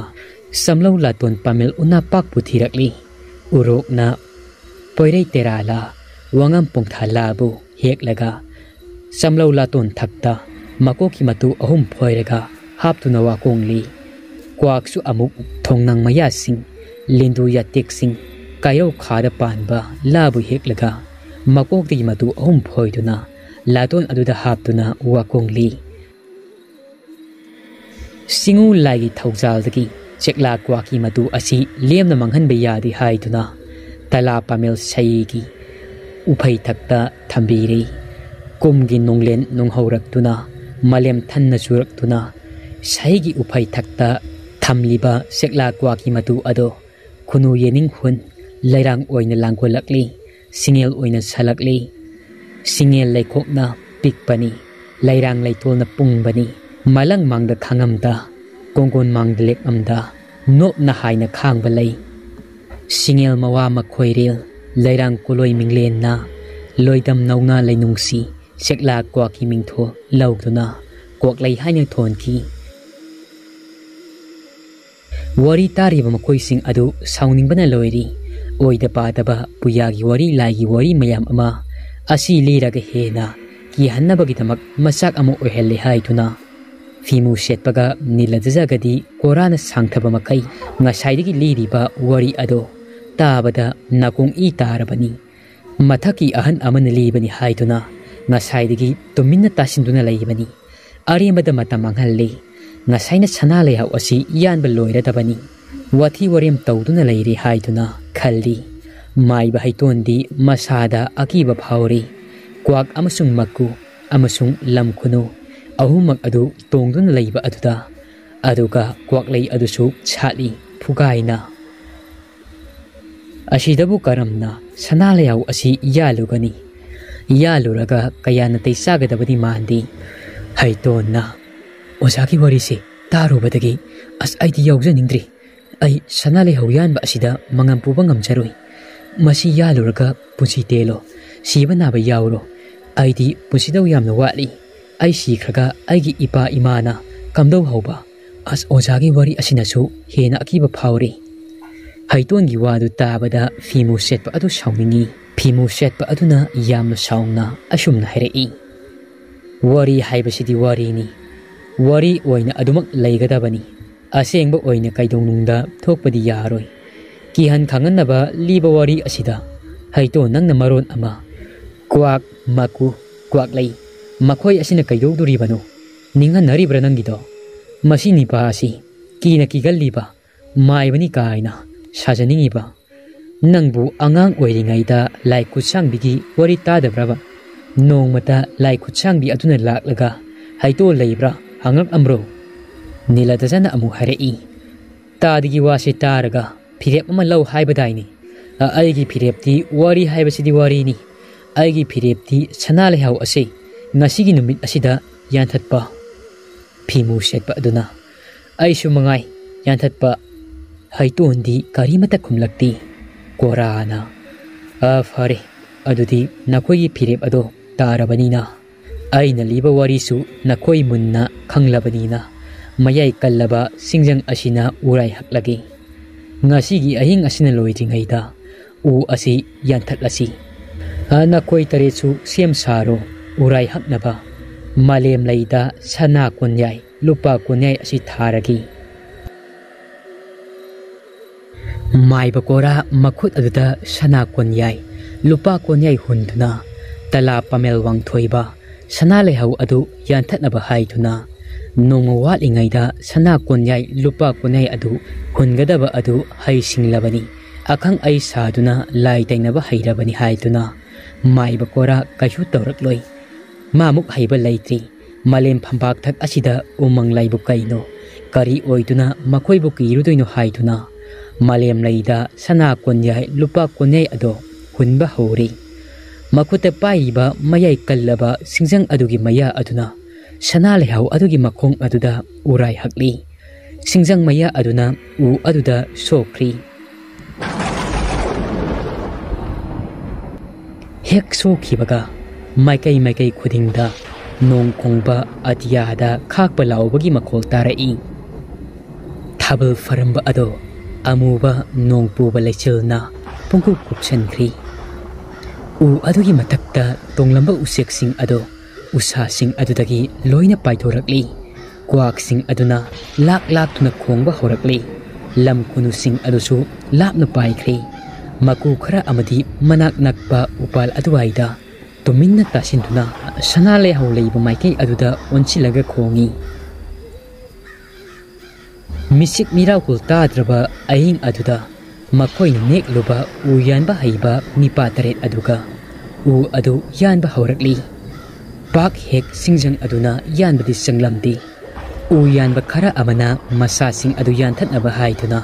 samlau laton pamel una pak puthirakli urok na poirei terala wangam pongthalabu heklaga samlau laton thakta makoki matu ahum phoiraga haptuna wakongli kwaksu amuk thongnang mayasing lindu yatik sing kayo khada panba labu heklaga makok ti matu ahum phoiduna laton aduda haptuna wakongli singu lagi thaujal dagi chekla kwaki matu asi lemna manghan be yadi haiduna tala pamel saigi uphai thakta thambiri kumgi nonglen nonghaurak malem thanna churak saigi uphai thakta thamliba sekla kwaki matu ado khunu yening hun lairang oina langkolakli singel oina salakli singel laikokna pikpani lairang laitolna pungbani malang mangda khangamda kongkon mangdlek amda nopna haina khangbalai singel mawa makhoiril lairang koloi minglen na loidam nauna lainungsi sekla kwaki mingtho laugduna koklai haina thonki wari tariba makoi sing adu sauning bana loiri oida padaba puyagi wari lagi wari mayam ama asi liraga hena ki hannabagi tamak masak amo ohelle haituna fimu setpaga niladjagadi korana sangthaba makai ngasaidigi liriba wari ado tabada nakong I tarabani mathaki ahan amana libani haituna ngasaidigi tuminna tasinduna laibani arimbada matamanghalle ngasaina sanale haw asi yanba loiradabani wathi warem tawduna leiri haiduna khalli maiba haitondi masada akiba phawri kwak amasung makku amasung lamkhuno ahumak adu tongduna leiba aduga kwaklei adusu chali phugaina asidabu karamna sanale haw asi yalugani yaluraga kayana teisagadabadi mandi haitonna Ozaki wari se taru badagi as aidi yaujaningdri ai sanale hauyan ba asida mangampu bangam charoi masi yaluraga punsi telo siba naba yauro aidi punsidau yamna wali ai sikhraga aigi ipa imana kamdau hauba as ozagi wari asinasu hena akiba phawri haitongi wadu tabada fimu setpa adu sauningi fimu setpa aduna yamna saungna asumna herei wari haibasidi wari ni wari oina adumak laigadabani asengba oina kaidongnungda thokpadi yaroi kihan khanganaba liba wari asida haito nangna maron ama kwak maku kwak lai makhoi asina kaidoduribano ninga naribra nangido masini pa asi kina kigalliba maibani kaina sajaningiba nangbu angang oiringaida lai kuchangbi wari tadabraba nongmata lai kuchangbi aduna laklaga haito leibra hangak amro niladajana amu harei tadigi wase taraga phirep ama lau haibadaini aigi phirepti wari haibasidi wari ni aigi phirepti sanale haw ase ngasigi numit asida yanthatpa phimu setpa aduna aisu mangai yanthatpa haitondi karimata khumlakti korana afare adudi nakogi phirep ado tarabanina aina liba warisu nakoi munna khanglabanina mayai kallaba singjang asina urai haklagi ngasigi ahing asina loidingaida u asi yanthatlasi nakoi tarechu sem saro urai haknaba malem laida sana konyai lupa konyai asi tharagi maiba kora makhut aduda sana konyai lupa konyai hunduna tala pamel wangthoiba sanale haw adu yanthatnaba haituna nonga walingaida sana konyai lupa konyai adu hungadaba adu haisinglabani akhang ai saduna lai tainaba hairabani haituna maiba kora kayu tawrakloi mamuk haiba laitri malem phambak thak asida umang laibu kaino kari oiduna makhoibu kirudoino haituna malem laida sana konyai lupa konyai ado hunba hori makuta paiba mayai kallaba singjang adugi maya aduna sanale haw adugi makhong aduda urai hakli singjang maya aduna u aduda sokri hek sokhibaga maikai khudingda nong khongba atiyada khakpa laubagi makhol tarai thabal faramba ado amuba nong puba lechilna pungku kupsankhri u adugi matakta tonglamba usek sing ado usa sing adudagi loina paithorakli kwak sing aduna lak tuna khongba horakli lam kunusing adusu lapna paikhre maku khara amadi manak nakpa upal aduaida tuminna tasintuna sanale hauleiba maikei aduda onchilaga khongi misik mirau kulta draba aing aduda makoi nek luba u yanba haiba nipa taret aduga u adu yanba haurakli pak hek singjang aduna yanbadi sanglamdi u yanba khara amana masa sing adu yanthatnaba haiduna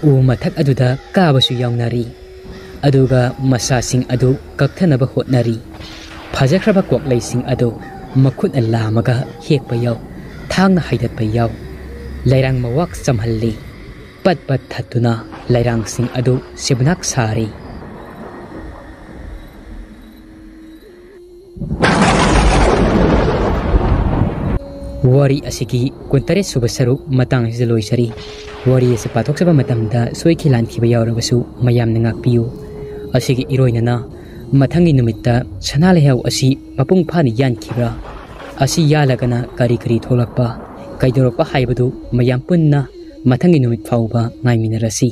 u mathak aduda kabasu yawnari aduga masa sing adu kakthanaba hotnari phajakraba koklei sing adu makhut alamaga hekpa yaw thangna haidatpa yaw lairang mawak samhalli pat pat thatuna lairang sing adu sibnak sari wari asigi kuntare subasaruk matang ziloi sari wari se patok saba matamda soikhilan khiba yawrabasu mayam nangakpiu asigi iroinana mathangi numitta sanale haw asi mapung phani yan khibra asi yalagana kari kari tholakpa kaidorokpa haibadu mayam punna mathangi numit phauba ngaiminarasi